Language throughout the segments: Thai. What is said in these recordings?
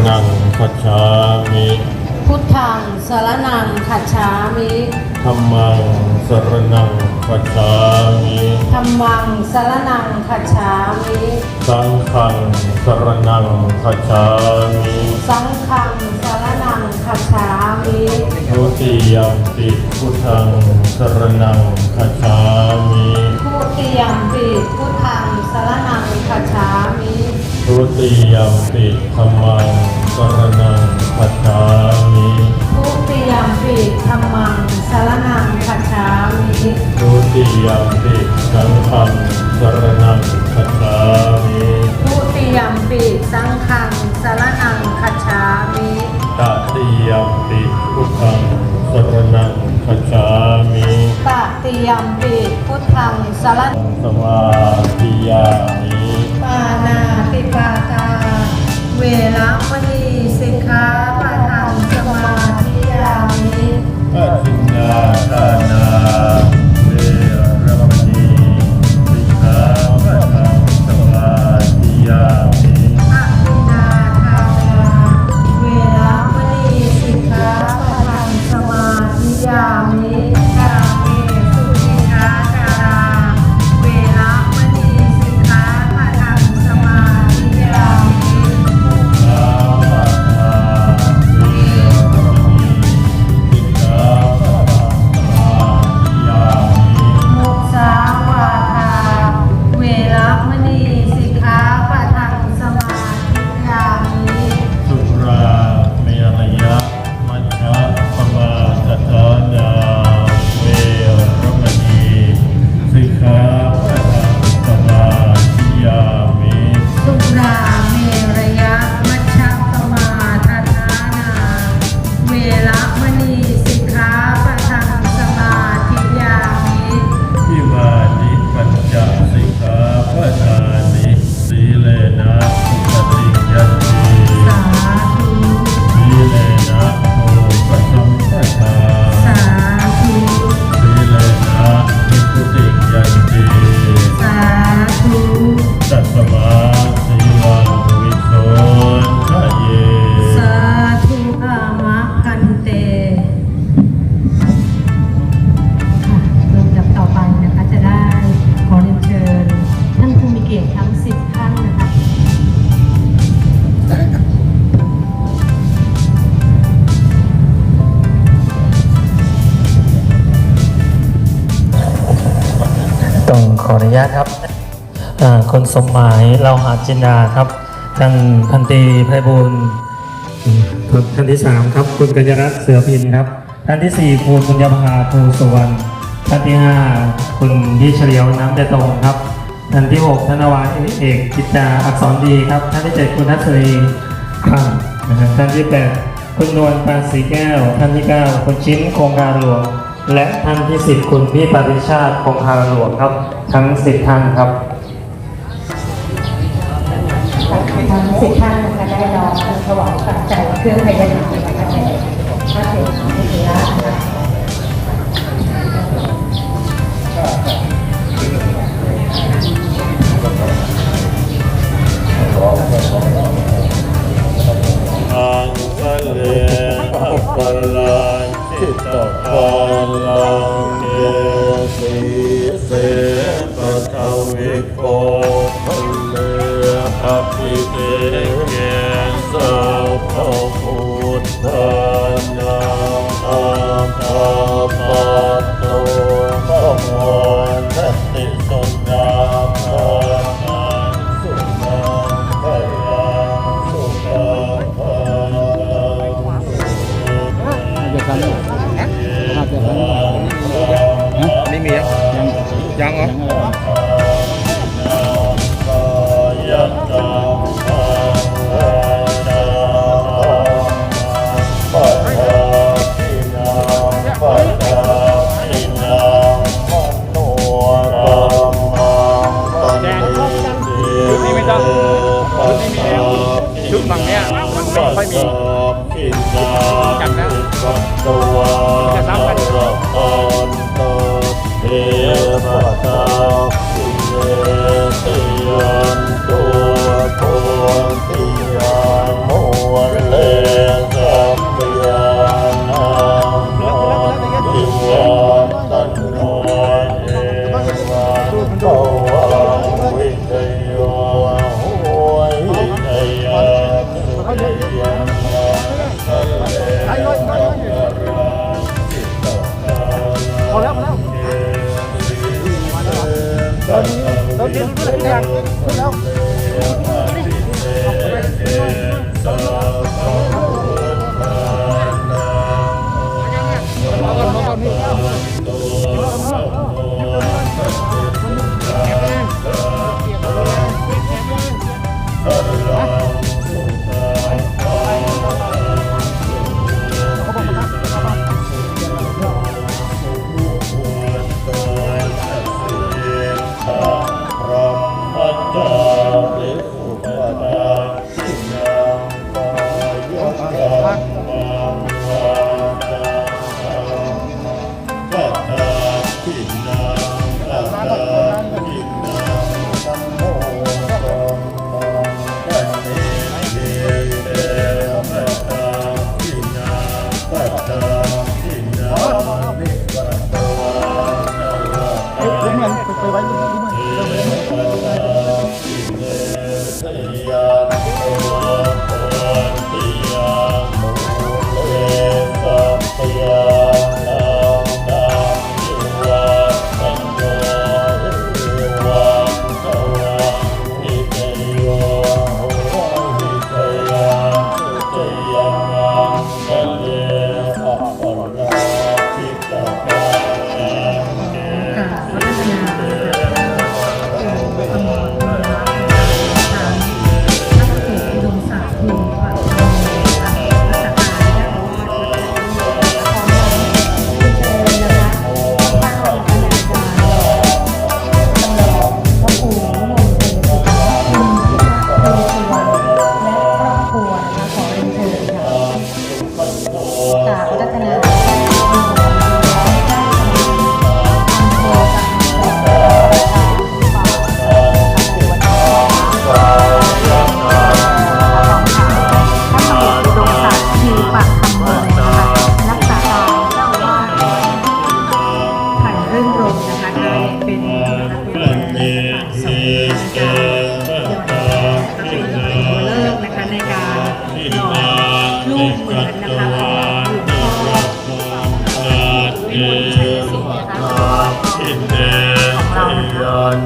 นังคัจฉามิ พุทธังสรณังคัจฉามิ ธัมมังสรณังคัจฉามิ ธัมมังสรณังคัจฉามิ สังฆังสรณังคัจฉามิ สังฆังสรณังคัจฉามิ ทุติยัมปิพุทธังสรณังคัจฉามิ ทุติยัมปิพุทธังสรณังคัจฉามิ ทุติยัมปิธัมมังสรณังคัจฉามิ ทุติยัมปิธัมมังสรณังคัจฉามิ ทุติยัมปิสังฆังสรณังคัจฉามิ ทุติยัมปิสังฆังสรณังคัจฉามิ ตติยัมปิพุทธังสรณังคัจฉามิ ตติยัมปิพุทธังสรณัง สมาธิยามิ ปานาติปาตาเวรมณีสิกขาปะทังสมาธิยามิ ปัจจินาทานาเวรมณีสิกขาปะทังสมาธิยามิ อะทินนาทานาเวรมณีสิกขาปะทังสมาธิยามิกาเมสุมิชาจาราเวรมณีสิกขาปะทังสมาธิยามิ สาวาทาเวรมณีสิกขาปะทังสมาธิยามิ มุสาวาทาเวรมณีสิกขาปะทังสมาธิยามิ สุราเมรยะมัชฌะปมาทฐานาเวรมณีสิกขาปะทังสมาธิยามิ สุราเมรยะมัชฌัปมาทฐานาเวรมณีสิกขาปะทังสมาธิยามิ อิมานิปัญจสิกขาปะทานิสีเลนะสุขติยันติ สาธุ สีเลนะโภคสัมปทา สาธุ สีเลนะนิพุติยันติ สาธุ ตัสมาสีลังวิโสทะเย สาธุอามะพันเตลำดับต่อไปนะคะจะได้ขอเรียนเชิญท่านผู้มีเกียรติทั้ง10ท่านนะคะ ต้องขออนุญาตครับคนสมหมายเราหาจินดาครับท่านพันตรีไพบูลย์ครับท่านที่3ครับคุณกัญญรัตน์เสือพินครับท่านที่4คุณปุญญาภาภูสุวรรณท่านที่5คุณพี่เฉลียวน้ำใจตรงครับท่านที่6ธนวาเอกกิจจาอักษรดีครับท่านที่7คุณทัศรีครั้งนะครับท่านที่8คุณนวลปานศรีแก้วท่านที่9คุณชิ้นโครงการหลวงและท่านที่10คุณพี่ปริชาติโครงการหลวงครับทั้ง10ท่านครับ ทั้ง10ท่านนะคะได้น้อมถวายปัจจัยเครื่องพยานานะคะแด่พระเถรเถระนะคะ อังคะเลอัปปลังจิตตภาลังเยสีเสปะทวิโกภเลอภิเตเกสัพพพุทธานังอาภาปัตโตภวันติสุญาภานังสุนังพยังสุขังพลัง เดียวกันเลยภาพเดียวกันไม่มียังเหรอ ยัตตาปัญหานาปัฏฐาทินาปัฏฐาทินาโนรัมมังปันติ ชุดนี้ไม่ต้องชุดนี้มีแล้วชุดฝั่งเนี้ยมันไม่ค่อยมีจำแล้วจะซ้ำกัน เทพตาสิเยติยันตัวโพธิยานโม พอแล้วเราเรียนรู้อะไรอย่างแล้ว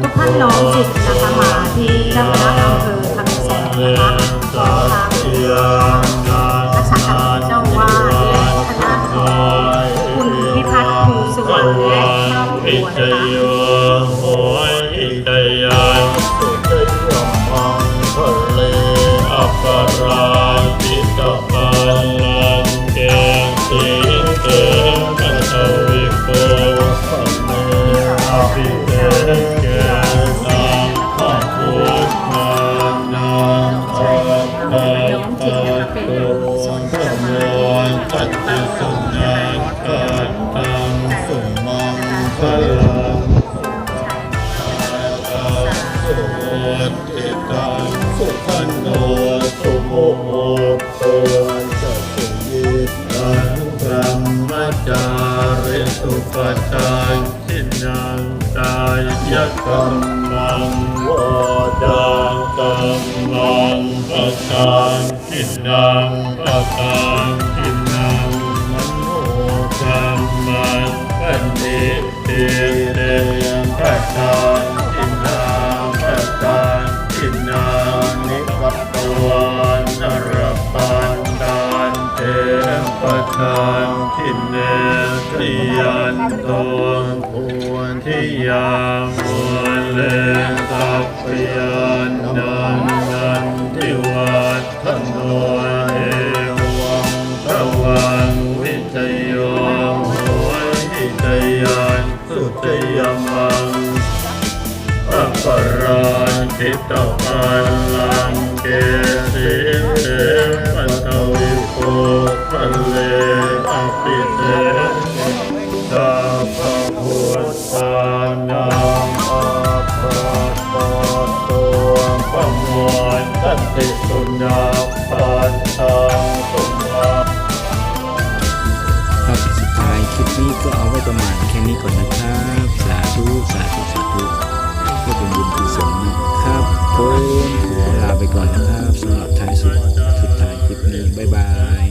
ทุกท่านน้อมจิตนะคะมาที่เจ้าคณะอำเภอคำแสนนะคะทางรักษาการเจ้าวาดและคณะของคุณพิพัฒน์ภูสุวรรณและครอบครัวสุปทานทินังกายกรรมังวดานกรรมังปะทานทินังปะทานทินังมโนกรรมังปณิทิเรปะทานทินังปะทานทินังนิกัตตวันนรปันดานเตปะทานทิเนติยันโตภวนทิยามวนเลตัพพยันนันทิวัฒโนเอวังตวังวิจโยโหหิตยันสุตยมังอัปปราชิตปัลลังเกสิเตปัตวิโภปัลเลอภิเตตาภพุทธานังอาภาปะตัวปมวนตันติสุญญาปันตังสุญญาครับสุดท้ายคลิปนี้ก็เอาไว้ประมาณแค่นี้ก่อนนะครับสาธุสาธุสาธุเพื่อเป็นบุญกุศลนะครับผมขอลาไปก่อนนะครับสำหรับท้ายสุดท้าย บ๊ายบาย